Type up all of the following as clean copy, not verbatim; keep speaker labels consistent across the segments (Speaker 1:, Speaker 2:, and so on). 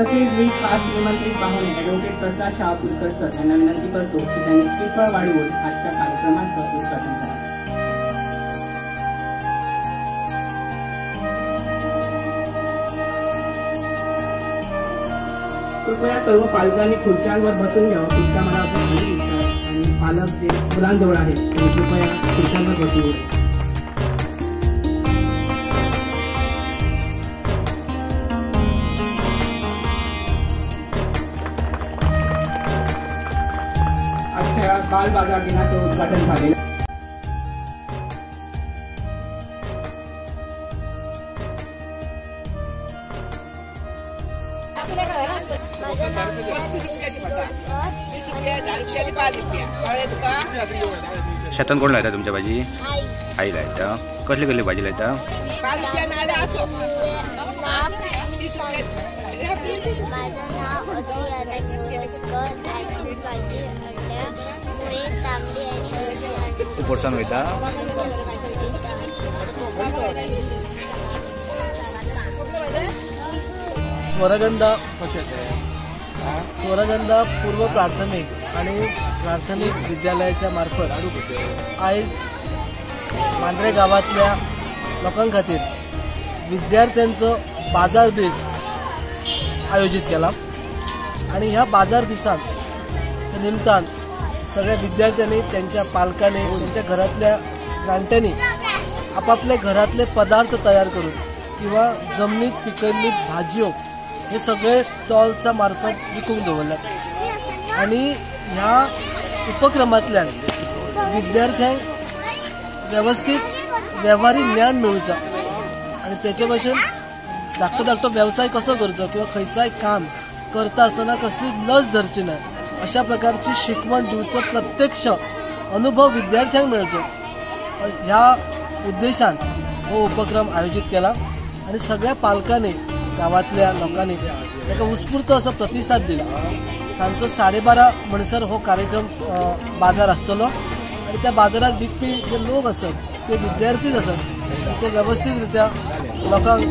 Speaker 1: तसेच मी खास निमंत्रित पाहुणे ॲडव्होकेट प्रसाद शाहपुरकर सर यांना विनंती करतो की त्यांनी श्रीफळ वाढवून आजच्या कार्यक्रमाचं उद्घाटन करा. कृपया सर्व पालकांनी खुर्च्यांवर बसून घ्यावं. खुर्च्या मला खाली दिसतात आणि पालक जे मुलांजवळ आहेत ते कृपया खुर्च्यांवर बसून घ्या. आजच्या बाल बाजार दिनाचं उद्घाटन झाले.
Speaker 2: शेतान कोण लायता तुमच्या भाजी? आई लायता. कसली कसली भाजी लायता? तू पोरसान वयता?
Speaker 3: स्वरगंधा स्वरगंधा पूर्व प्राथमिक आणि प्राथमिक विद्यालयाच्या मार्फत आयज मांद्रे गावातल्या लोकां खातीर विद्यार्थ्यांचो बाजार दीस आयोजित केला आणि ह्या बाजार दिसाच्या निमतान सगळ्या विद्यार्थ्यांनी त्यांच्या पालकांनी त्यांच्या घरातल्या जाणट्यांनी आपापल्या घरातले पदार्थ तयार करून किंवा जमनीत पिकयल्ली भाजयो हे सगळे स्टॉलच्या मार्फत विकूंक दवरल्यात आणि ह्या उपक्रमांतल्यान विद्यार्थ्यांक व्यवस्थित व्यवहारी ज्ञान मेळुचा आणि त्याचे भाशेन धाकटो व्यवसाय कसो करचो किंवा खंयचाय काम करता आसतना कसली लज धरची ना अशा प्रकारची शिकवण दिवचो प्रत्यक्ष अनुभव विद्यार्थ्यांक मेळचो ह्या उद्देशान हो उपक्रम आयोजित केला आणि सगळ्या पालकांनी गावातल्या लोकांनी ताका उत्स्फूर्त असो प्रतिसाद दिला. सांजचो 12:30 म्हणसर हो कार्यक्रम बाजार आसतलो आणि त्या बाजारात विकपी जे लोक असत ते विद्यार्थीच असत ते व्यवस्थितरित्या लोकांक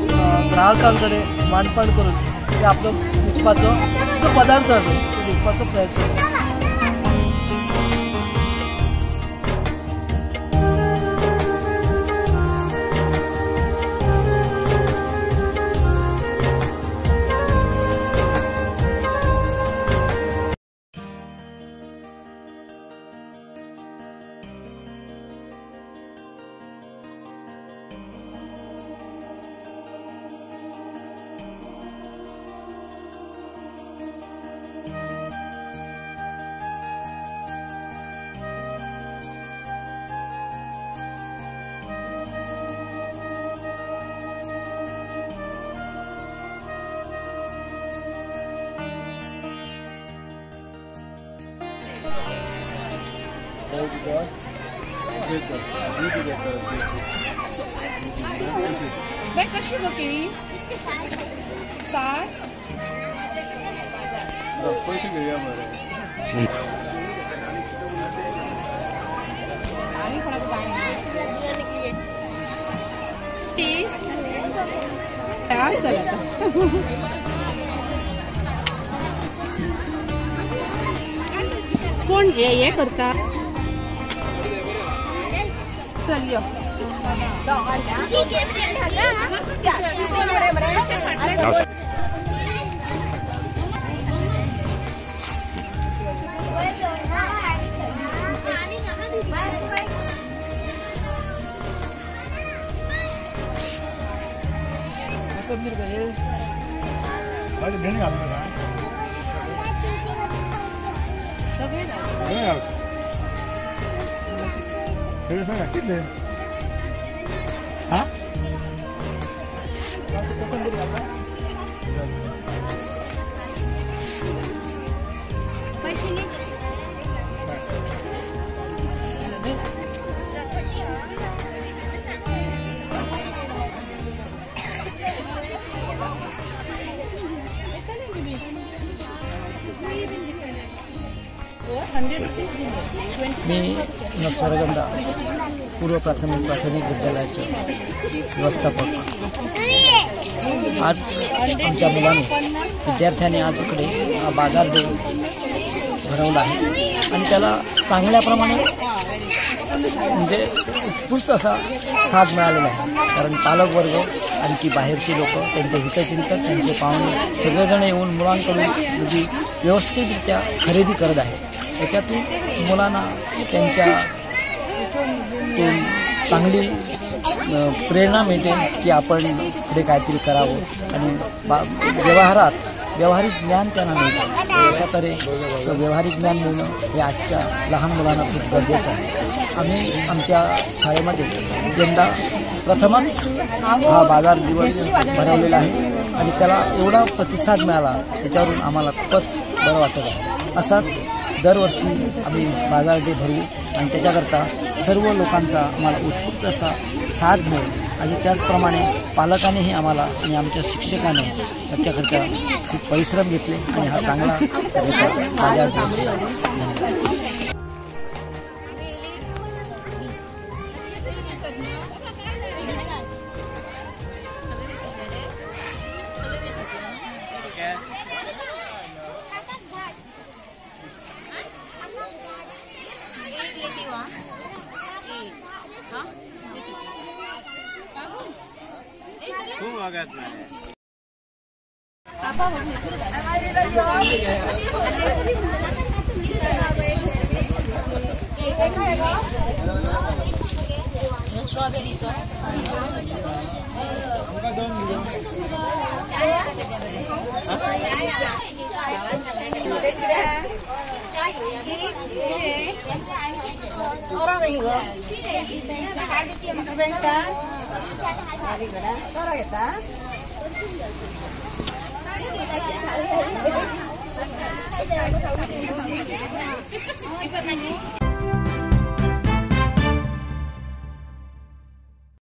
Speaker 3: ग्राहकांकडे मांडपाण करून ते आपलो विकपाचो जो पदार्थ असो तो विकपाचो प्रयत्न करतात.
Speaker 4: कशी केली 60
Speaker 5: पैसे घेऊया बरं
Speaker 4: आणि कोण हे करता चल यो
Speaker 5: कितले हा
Speaker 3: मी स्वरगंधा
Speaker 6: पूर्व प्राथमिक विद्यालयाचे व्यवस्थापक, आज आमच्या मुलाने विद्यार्थ्याने आज इकडे बाजार डे भरवला आहे आणि त्याला चांगल्याप्रमाणे म्हणजे उत्कृष्ट असा साथ मिळालेला आहे. कारण पालक वर्ग आणखी बाहेरचे लोक, त्यांचे हितचिंतक, त्यांचे पाहुणे सगळेजण येऊन मुलांकडून म्हणजे व्यवस्थितरित्या खरेदी करत आहे. त्याच्यातून मुलांना त्यांच्या चांगली प्रेरणा मिळते की आपण पुढे काहीतरी करावं आणि व्यावहारिक ज्ञान त्यांना मिळतं. अशा तऱ्हे व्यावहारिक ज्ञान मिळणं हे आजच्या लहान मुलांना खूप गरजेचं आहे. आम्ही आमच्या शाळेमध्ये यंदा प्रथमच हा बाजार दिवस भरवलेला आहे आणि त्याला एवढा प्रतिसाद मिळाला, त्याच्यावरून आम्हाला खूपच बरं वाटत आहे. असाच दरवर्षी आम्ही बाजार डे भरवू आणि त्याच्याकरता सर्व लोकांचा आम्हाला उत्स्फूर्त असा साथ मिळेल आणि त्याचप्रमाणे पालकांनीही आम्हाला आणि आमच्या शिक्षकांनी त्याच्याकरता खूप परिश्रम घेतले आणि हा चांगला बाजार डे.
Speaker 4: Ikut lagi.